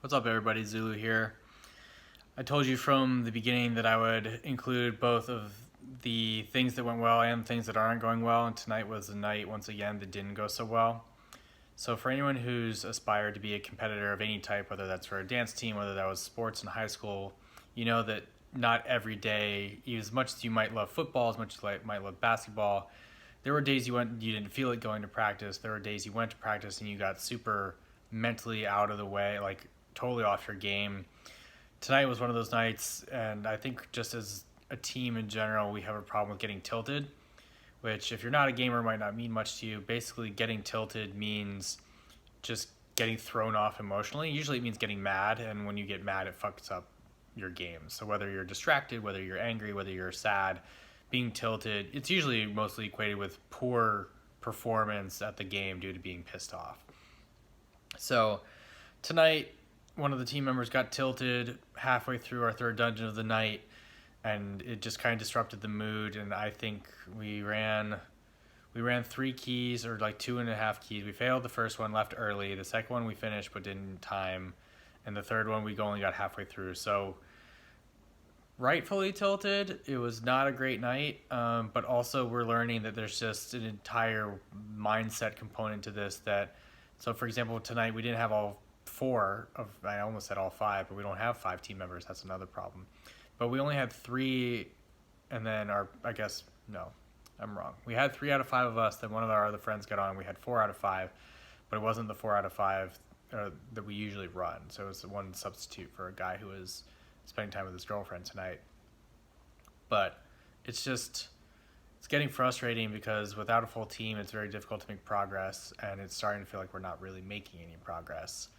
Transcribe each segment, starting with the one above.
What's up, everybody? Zulu here. I told you from the beginning that I would include both of the things that went well and things that aren't going well, and tonight was the night, once again, that didn't go so well. So for anyone who's aspired to be a competitor of any type, whether that's for a dance team, whether that was sports in high school, you know that not every day, as much as you might love football, as much as you might love basketball, there were days you didn't feel like going to practice. There were days you went to practice and you got super mentally out of the way, like totally off your game. Tonight was one of those nights, and I think just as a team in general, we have a problem with getting tilted, which if you're not a gamer might not mean much to you. Basically, getting tilted means just getting thrown off emotionally. Usually it means getting mad, and when you get mad, it fucks up your game. So whether you're distracted, whether you're angry, whether you're sad, being tilted, it's usually mostly equated with poor performance at the game due to being pissed off. So tonight, one of the team members got tilted halfway through our third dungeon of the night, and it just kind of disrupted the mood. And I think we ran 3 keys, or like 2.5 keys. We failed the first one, left early. The second one we finished but didn't time, and the third one we only got halfway through. So rightfully tilted. It was not a great night, but also we're learning that there's just an entire mindset component to this. So for example, tonight we didn't have all 4 of, I almost said all 5, but we don't have 5 team members. That's another problem. But we only had 3, and then I'm wrong. We had 3 out of 5 of us. Then one of our other friends got on. We had 4 out of 5, but it wasn't the 4 out of 5 that we usually run. So it was one substitute for a guy who was spending time with his girlfriend tonight. But it's getting frustrating because without a full team, it's very difficult to make progress, and it's starting to feel like we're not really making any progress.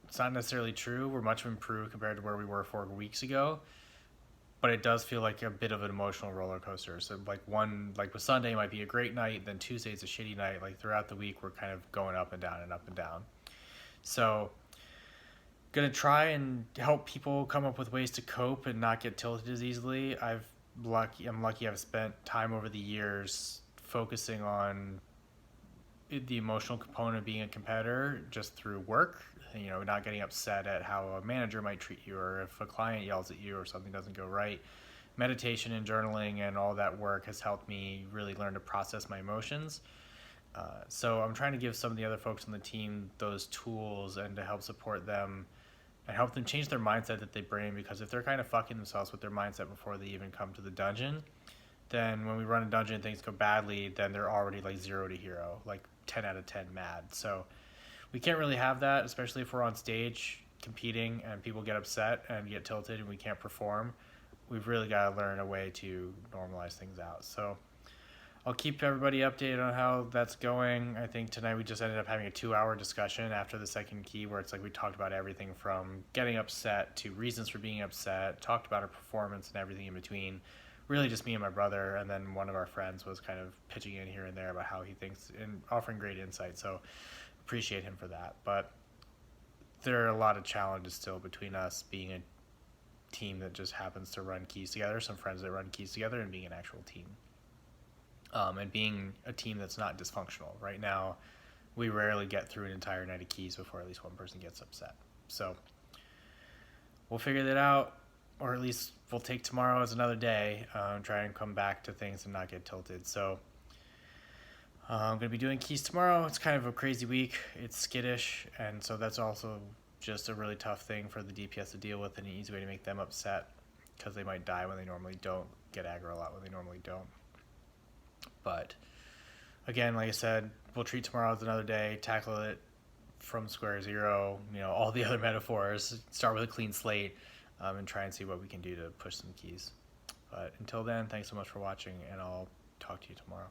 It's not necessarily true. We're much improved compared to where we were 4 weeks ago, but it does feel like a bit of an emotional roller coaster. So like with Sunday might be a great night, then Tuesday's a shitty night. Like throughout the week, we're kind of going up and down and up and down. So gonna try and help people come up with ways to cope and not get tilted as easily. I'm lucky I've spent time over the years focusing on the emotional component of being a competitor just through work, not getting upset at how a manager might treat you, or if a client yells at you or something doesn't go right. Meditation and journaling and all that work has helped me really learn to process my emotions. So I'm trying to give some of the other folks on the team those tools and to help support them and help them change their mindset that they bring, because if they're kind of fucking themselves with their mindset before they even come to the dungeon, then when we run a dungeon and things go badly, then they're already like 0 to hero, like 10 out of 10 mad. So we can't really have that, especially if we're on stage competing and people get upset and get tilted and we can't perform. We've really got to learn a way to normalize things out. So I'll keep everybody updated on how that's going. I think tonight we just ended up having a 2-hour discussion after the second key, where it's like we talked about everything from getting upset to reasons for being upset, talked about our performance and everything in between. Really just me and my brother, and then one of our friends was kind of pitching in here and there about how he thinks and offering great insight. So appreciate him for that. But there are a lot of challenges still between us being a team that just happens to run keys together, some friends that run keys together, and being an actual team. And being a team that's not dysfunctional. Right now, we rarely get through an entire night of keys before at least one person gets upset. So we'll figure that out, or at least we'll take tomorrow as another day, try and come back to things and not get tilted. So I'm going to be doing keys tomorrow. It's kind of a crazy week. It's skittish, and so that's also just a really tough thing for the DPS to deal with, and an easy way to make them upset, because they might die when they normally don't, get aggro a lot when they normally don't. But again, like I said, we'll treat tomorrow as another day, tackle it from square zero, all the other metaphors, start with a clean slate, and try and see what we can do to push some keys. But until then, thanks so much for watching, and I'll talk to you tomorrow.